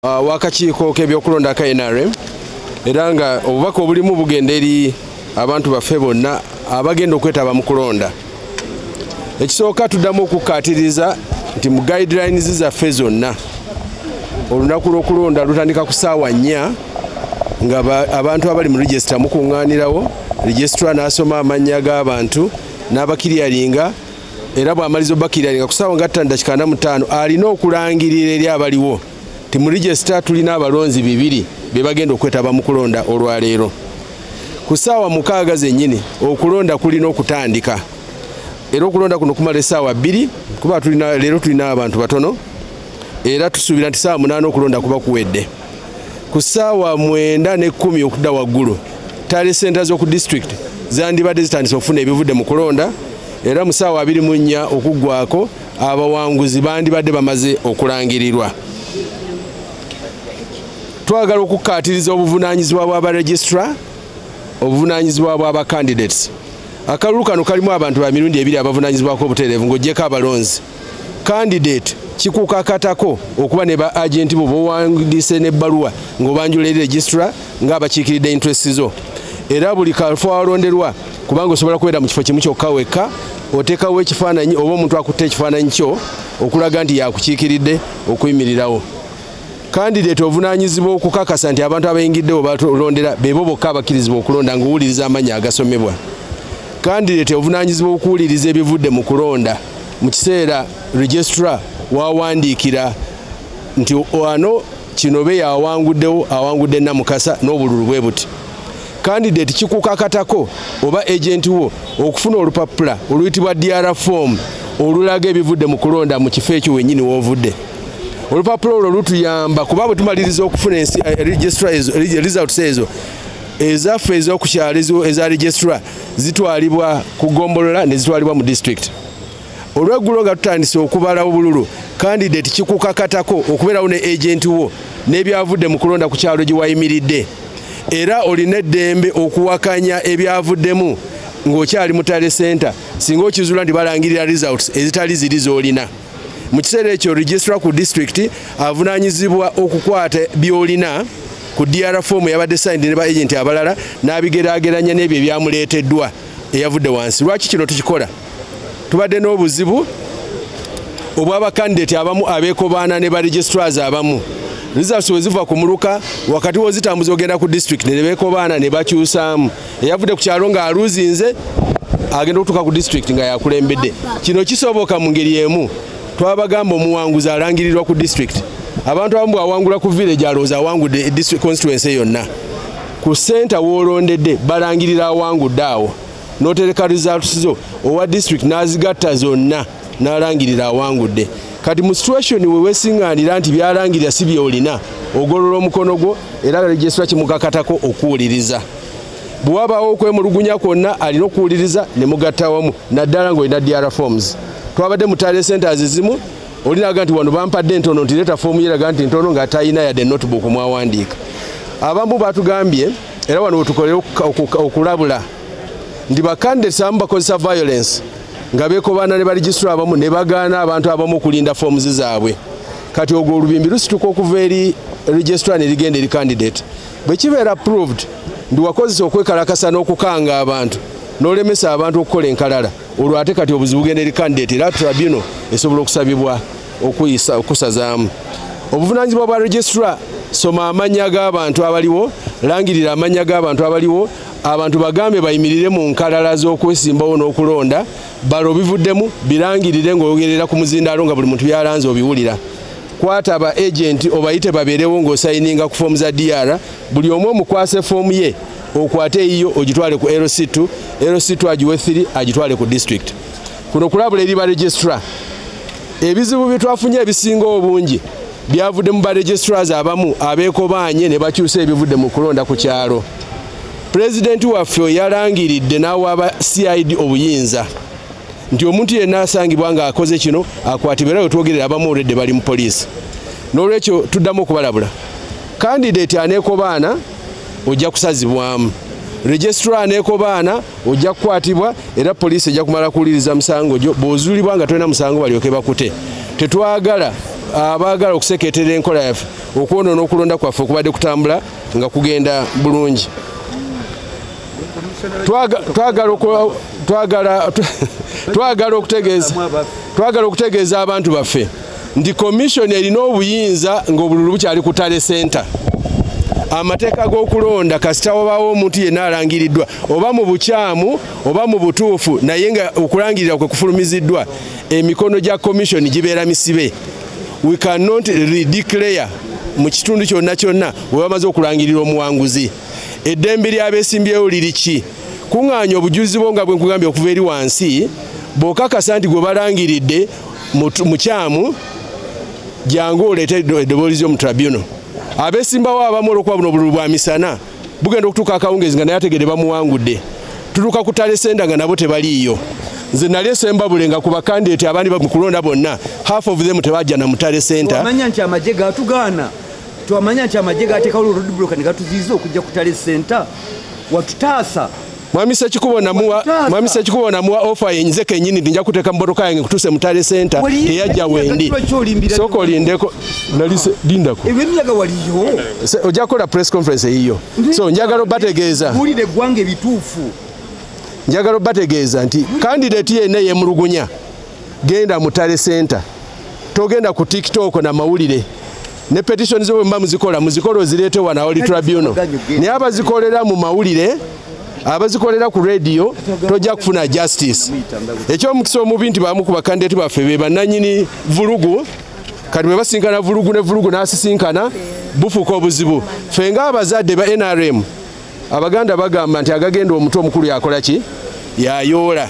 wakakiiko k'ebyokulonda ka NRM era nga obubaka obulimu bugenda eri abantu baffe bonna abagenda okwetaba mu kulonda. Ekisooka tuddamu okukkaatiriza nti mu guidelines zaffe zonna olunaku lw'okulonda lutandika ku ssaawa 4 nga abantu abali mu register mukuŋŋaanirawo, registrar n'asoma amannya g'abantu n'abakiriyalinga era bw'amaliza obbakiriyalinga ku ssaawa nga 5:45 alina okulangirira eri abaliwo ti mu register tulina abalonzi 2 be bagenda okwetaba mu kulonda olwaleero. Ku ssaawa 6 zennyini okulonda kulina okutandika era okulonda kuno kumala essaawa 2 kuba leero tulina abantu batono era tusuubira nti ssaawa 8 okulonda kuba kuwedde. Ku ssaawa 9:10 okudda waggulu tali center z'oku district zandibadde zitandise okufuna ebivudde mu kulonda era mu ssaawa 24 okuggwako abawanguzi bandibadde bamaze okulangirirwa. Twagala okukkaatiriza obuvunaanyizibwa bw'aba registrar, obuvunaanyizibwa bw'aba candidates. Akalulu kano kalimu abantu ba mirundi 2 abavunaanyizibwako obutereevu ng'oggyeko abalonzi. Candidate kikukakatako okuba ne ba agenti bo bowandiise n'ebbaluwa ng'obanjula eri registrar ng'abakiikiridde interest zo. Era buli kalfu alonderwa kubanga osobola kubeera mu kifo kimu kyokka wekka oteekawo ekifaananyi oba omuntu akutte ekifaananyi kyo okulaga nti yakukiikiridde okuyimirirawo. Candidate ovunaanyizibwa okukakasa nti abantu abayingiddewo balondera bebo bokka abakkirizibwa okulonda ng'owuliriza amannya agasomebwa. Candidate ovunaanyizibwa okuwuliriza ebivudde mu kulonda mu kiseera registrar wawandiikira nti wano kino be yawanguddewo awangudde Namukasa n'obululu bwe buti. Candidate kikukakatako oba agenti wo okufuna olupapula oluyitibwa DR form olulaga ebivudde mu kulonda mu kifo ekyo wennyini w'ovudde. Olupapula olwo lutuyamba kuba bwe tumaliriza okufuna results ezo ezaffe ez'okukyalo eza registrar zitwalibwa ku gombolola ne zitwalibwa mu district. Olweggulo nga tutandise okubala obululu candidate kikukakatako okubeerawo ne agent wo n'ebyavudde mu kulonda ku kyalo gye wayimiridde era olina eddembe okuwakanya ebyavuddemu ng'okyali mu tale center singa okizuula nti balangirira results ezitali ziri z'olina. Mu kiseera ekyo registrar ku district avunaanyizibwa okukwata by'olina ku DR form yabadde signed ne ba agent abalala n'abigeraageranya n'ebyo ebyamuleeteddwa eyavudde wansi. Lwaki kino tukikola? Tubadde n'obuzibu obw'aba candidate abamu abeekobaana ne ba registrars abamu. Results we ziva ku muluka wakati wo zitambuza ogenda ku district ne beekobaana ne bakyusaamu. Eyavudde ku kyalo nga aluzinze agenda okutuuka ku district nga yakulembedde. Kino kisoboka mu ngeri emu. Twabagamba omuwanguzi alangirirwa ku district. Abantu abamu bw'awangula ku village alowooza awangudde district constituency yonna. Ku center w'olondedde balangirira awangudde awo. N'otereka results zo owa district n'azigatta zonna n'alangirira awangudde. Kati mu situation we weesiŋŋaanira nti byalangirira si byolina ogolola omukono gwo era registrar kimukakatako okuwuliriza. Bwe wabaawo okwemulugunya kwonna alina okuwuliriza ne mugatta wamu naddala ng'olina DR forms. Twabadde mu tale centers ezimu olinaga nti wano bampadde entono nti leeta fomu yeraga nti ntono nga talina yadde notebook mwawandiika. Abamu batugambye era wano wetukolera okulabula nti bacandidates abamu bakozesa violence nga beekobaana ne baregistrar abamu ne bagaana abantu abamu okulinda forms zaabwe. Kati ogwo olubimbi lusituka okuva eri registrar ne ligenda eri candidate. Bwe kibeera approved ndi wakozesa okwekalakasa n'okukanga abantu n'olemesa abantu okukola enkalala olwo ate kati obuzibu bugenda eri candidate era tribunal esobola okusabibwa okusazaamu. Obuvunaanyizibwa bwa registrar soma amannya g'abantu abaliwo, langirira amannya g'abantu abaliwo, abantu bagambe bayimirire mu nkalala z'okwesimbawo n'okulonda, balo bivuddemu birangirire ng'oyogerera ku muzindaalo nga buli muntu byalanze obiwulira. Kwata aba agent obayite babeerewo ng'osayininga ku fomu za DR, buli omu omukwase fomu ye okwate eyiyo ogitwale ku LC2, LC2 agiwe 3 agitwale ku district. Kuno kulabula eri ba registrar. Ebizibu bye twafunye ebisinga obungi byavudde mu ba registrars abamu abeekobaanye ne bakyusa ebivudde mu kulonda ku kyalo. President waffe yalangiridde n'awa CID obuyinza nti omuntu yenna asangibwa nga akoze kino akwatibwa era wetwogerera abamu olwedde bali mu poliisi. N'olwekyo tuddamu okubalabula. Candidate aneekobaana ojja kusazibwamu. Registrar aneekobaana ojja kukwatibwa era poliisi ejja kumala kuwuliriza musango gyo bw'ozuulibwa nga tolina musango balyoke bakute. Tetwagala abaagala okuseketera enkola yaffe okwonoona okulonda kwaffe okubadde kutambula nga kugenda bulungi. Twagala okutegeeza abantu baffe nti komishoni erina obuyinza ng'obululu bukyali ku Tale Center. Amateeka g'okulonda kasita wabaawo omuntu yenna alangiriddwa oba mu bukyamu oba mu butuufu naye nga okulangirira kwe kufulumiziddwa, emikono gya komishoni gibeera misibe. We cannot redeclare mu kitundu kyonna we bamaze okulangirira omuwanguzi. Eddembe ly'abeesimbyewo liri ki? Kuŋŋaanya obujulizi bwo nga bwe nkugambye okuva eri wansi, bw'okakasa nti gwe balangiridde mu kyamu, jangu oleete eddoboozi mu tribunal. Abeesimbawo abamu olw'okuba buno obululu bwa misana bugenda okutuuka akawungeezi nga naye ategedde bamuwangudde. Tutuuka ku Tale Center nga nabo tebaliiyo. Nze nali esembabule nga ku bakandidate abandi mu kulonda bonna, half of them tebajja na mu Tale Center. Twamanya nti amagye gaatugaana. Twamanya nti amagye gaateekawo roadblock ne gatuziiza okujja ku Tale Center. Watutaasa. Mwami Ssekikubo namuwa offer yenyize kennyini nti nja kuteeka mu mmotoka yange nkutuse mu Tale Center teyajja wendi. Sooka olindeko nalise lindako. Eb'emyaga waliyo. Ojja kukola press conference eyiyo. So njagala obategeeza. Buulire eggwanga ebituufu. Njagala obategeeza nti candidate yenna yemulugunya genda mu Tale Center. Togenda ku TikTok na mawulire. Ne petition zo mba muzikola ozireete wana oli tribunal. Naye abazikolera mu mawulire, abazikolera ku radio tojja kufuna justice. Ekyomukisa omubi nti bamu ku bakandidate baffe be bannannyini vulugu, kati bwe basinkana vulugu ne vulugu n'asisinkana bufuuka obuzibu. Ffe ng'abazadde ba NRM Abaganda bagamba nti agagenda omuto omukulu yakola ki? Yayoola.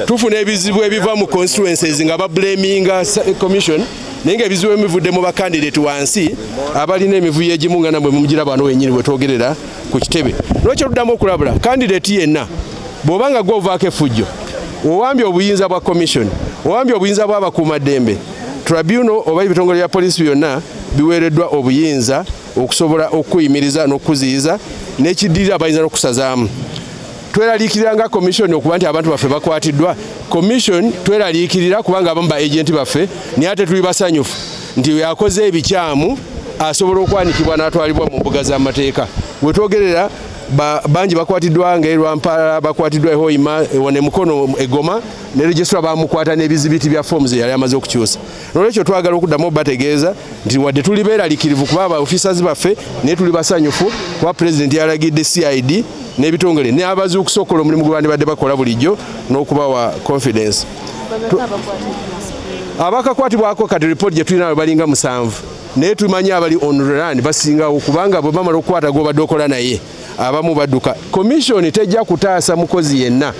Tufuna ebizibu ebiva mu constituencies nga bablaminga commission naye ng'ebizibu emivudde mu bakandidate wansi abalina emivuyo egimu nga namwe mumugiraba wano wennyini bwe twogerera ku kitebe. Lwekyo tuddamu okulabula candidate yenna bw'obanga gw'ovaako effujjo owambye obuyinza bwa commission, owambye obuyinza bw'abakuumaddembe, tribunal oba ebitongole bya poliisi byonna biweereddwa obuyinza okusobola okuyimiriza n'okuziyiza n'ekiddirira abayinza n'okusazaamu. Tweraliikirira nga commission okuba nti abantu baffe bakwatiddwa. Commission tweraliikirira kubanga abamu ba agenti baffe naye ate tuli basanyufu nti yakoze ebikyamu asobola okwanikibwa n'atwalibwa mu mbuga z'amateeka. Bwe twogerera bangi bakwatiddwa ng'Erwampala bakwatiddwa Hoima wane Mukono Egoma ne registra bamukwata n'ebizibiti bya forms yali amaze okukyusa. Nolwekyo twagala okuddamu obategeeza nti wadde tuli beeraliikirivu kuba aba officers baffe naye tuli basanyufu kuba President yalagidde CID n'ebitongole ne abazuukusa okukola omulimu gwe bandibadde bakola bulijjo n'okubawa confidence. Abakakwatibwako kati report gye tulina balinga 7 naye tumanyi abali on run basingawo kubanga bwe bamala okukwata gw'obadde okola naye abamu badduka. Commission tejja kutaasa mukozi yenna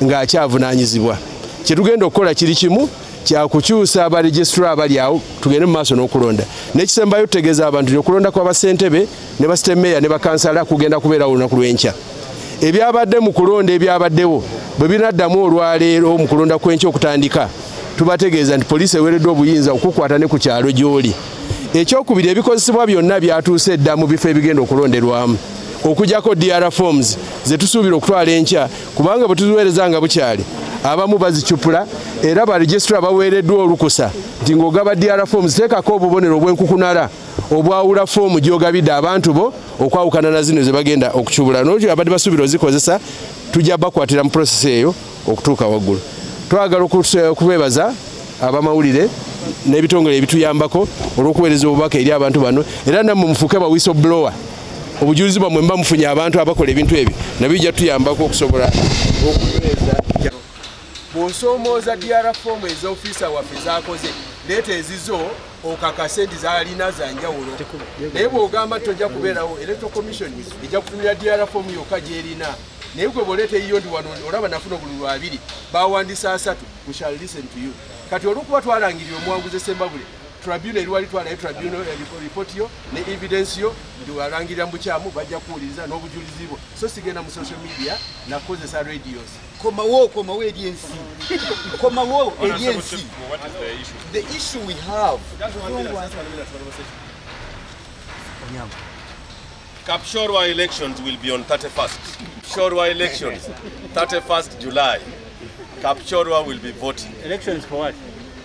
ng'akyavunaanyizibwa. Kye tugenda okukola kiri kimu kya kukyusa abaregistrar abali awo tugende mu maaso n'okulonda. N'ekisembayo tutegeeza abantu nti okulonda kw'abasentebe ne basitemeya ne bakansala kugenda kubeerawo olunaku lw'enkya. Ebyabadde mu kulonda ebyabaddewo bwe binaddamu olwaleero mu kulonda kw'enkya okutandika tubategeeza nti poliisi eweereddwa obuyinza okukwata ne ku kyalo gy'oli. Ekyokubiri ebikozesebwa byonna byatuuse dda mu bifo ebigenda okulonderwamu okugyako DR forms ze tusuubira okutwala enkya kubanga bwe tuziweereza nga bukyali abamu bazicupula era ba registrar baweereddwa olukusa nti ng'ogaba DR forms teekako obubonero obw'enkukunala obwawula foomu gy'ogabidde abantu bo okwawukana na zino ze bagenda okucubula. N'olwekyo abadde basuubira ozikozesa tujja bakwatira mu process eyo okutuuka waggulu. Twagala okubeebaza abamawulire n'ebitongole ebituyambako olw'okuweereza obubaka eri abantu bano era nammwe mufuuke ba whistleblower. Obujulizi bwammwe mba mufunye abantu abakola ebintu ebyo nabyo bijja tuyambako okusobola okunyweza. Bw'osoomooza DR form eza ofisa waffe zaakoze leeta ezizo okakase nti zaalina za njawulo naye bw'ogamba tojja kubeerawo electoral commission ejja kutumira DR form yokka gy'erina naye gwe bw'oleeta eyiyo nti wano olaba nafuna obululu 2 baawandisa 3 we shall listen to you. Kati olw'okuba twalangirira omuwanguzi Essembabule tribunal eriwali twalayo tribunal report yo ne evidence yo ndi walangirira mu bukyamu bajja kuwuliriza n'obujulizi bwo so sigenda mu social media nakozesa radios. Komawo ediensi. Komawo ediensi. What is the issue? The issue we have. Kapshorwa elections will be on 31st. Kapshorwa elections, 31st July. Kapshorwa will be voting. Elections for what?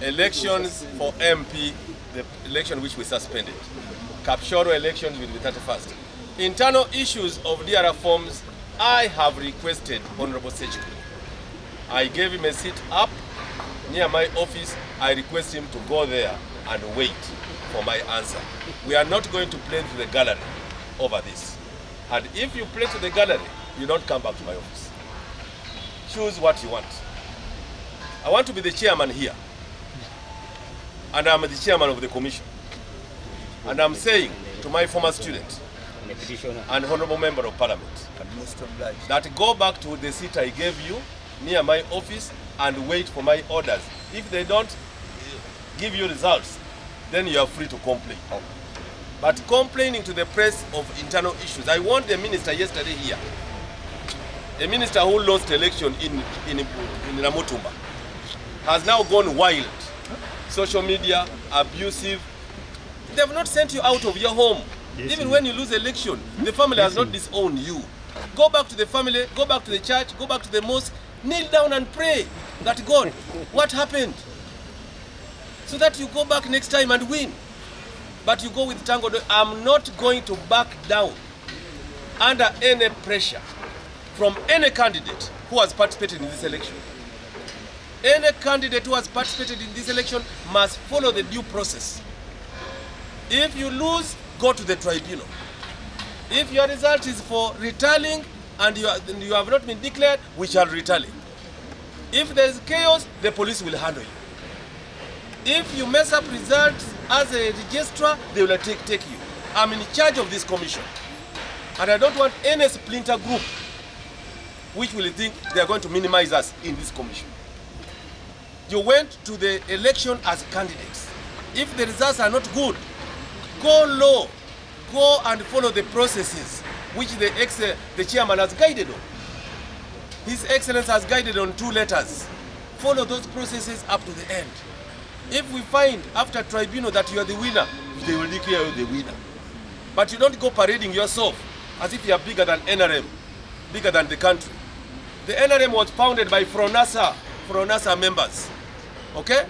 elections for MP, the election which we suspended. Kapshoro elections will be 31st. Internal issues of DRR forms, I have requested Honorable Sechiko. I gave him a seat up near my office. I request him to go there and wait for my answer. We are not going to play to the gallery over this. And if you play to the gallery, you don't come back to my office. Choose what you want. I want to be the chairman here. And I'm the chairman of the commission. And I'm saying to my former student and honorable member of parliament that go back to the seat I gave you near my office and wait for my orders. If they don't give you results, then you are free to complain. But complaining to the press of internal issues, I warned the minister yesterday here, a minister who lost election in Namutumba, has now gone wild. Social media, abusive. They have not sent you out of your home. Yes, even when you lose election, the family has not disowned you. Go back to the family, go back to the church, go back to the mosque, kneel down and pray that God, what happened? So that you go back next time and win. But you go with tangled. I'm not going to back down under any pressure from any candidate who has participated in this election. Any candidate who has participated in this election must follow the due process. If you lose, go to the tribunal. If your result is for retallying and you have not been declared, we shall retally. If there is chaos, the police will handle you. If you mess up results as a registrar, they will take you. I'm in charge of this commission. And I don't want any splinter group which will think they are going to minimize us in this commission. You went to the election as candidates. If the results are not good, go low. Go and follow the processes which the chairman has guided on. His Excellency has guided on 2 letters. Follow those processes up to the end. If we find after tribunal that you are the winner, they will declare you the winner. But you don't go parading yourself as if you are bigger than NRM, bigger than the country. The NRM was founded by Fronasa members. Okay?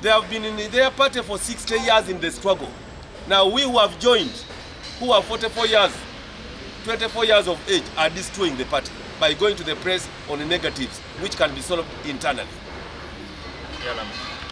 They have been in their party for 60 years in the struggle. Now we who have joined, who are 44 years, 24 years of age, are destroying the party by going to the press on the negatives, which can be solved internally.